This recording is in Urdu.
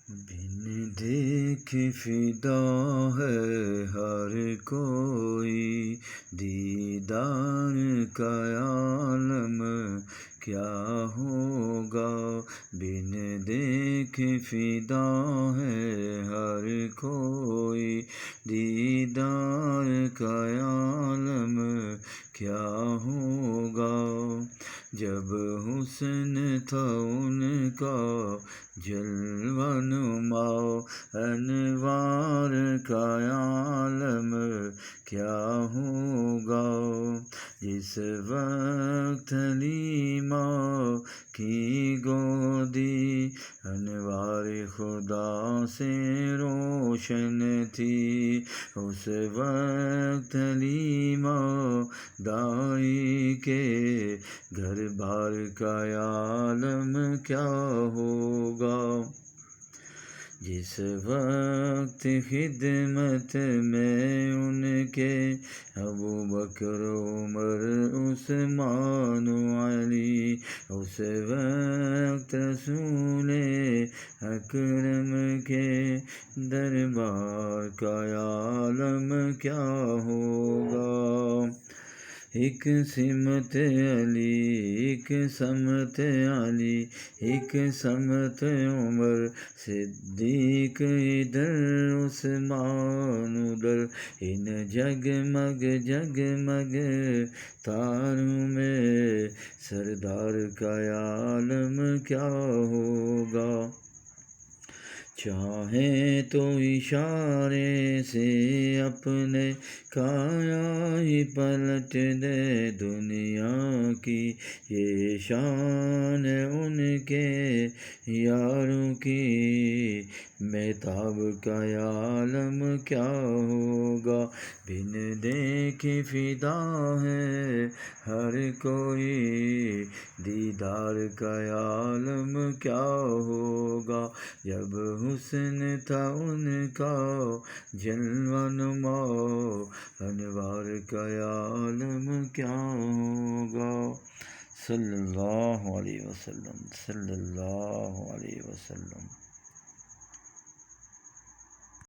بن دیکھ فدا ہے ہر کوئی، دیدار کا عالم کیا ہوگا۔ بن دیکھ فدا ہے ہر کوئی، دیدار کا عالم کیا ہوگا۔ جب حسن تھا ان کا جلوہ نما، انوار کا عالم کیا ہوگا۔ جس وقت حلیمہ کی گودی انوار خدا سے روشن تھی، اس وقت حلیمہ دائی کے گھر بار کا عالم کیا ہوگا۔ جس وقت خدمت میں ان کے ابوبکر عمر عثمان علی، اس وقت رسول اکرم کے دربار کا عالم کیا ہوگا۔ ایک سمت علی، ایک سمت علی، ایک سمت عمر صدیق، ادھر عثمان ادھر، ان جگمگ جگمگ تاروں میں سردار کا عالم کیا ہوگا۔ چاہے تو اشارے سے اپنے کایا ہی پلٹ دے دنیا کی، یہ شان ہے ان کے یاروں کی، مہتاب کا عالم کیا ہوگا۔ بن دیکھ فدا ہے ہر کوئی، دیدار کا عالم کیا ہوگا۔ جب حسن تھا ان کا جلوہ نما، انوار کا عالم کیا ہوگا۔ صلی اللہ علیہ وسلم، صلی اللہ علیہ وسلم۔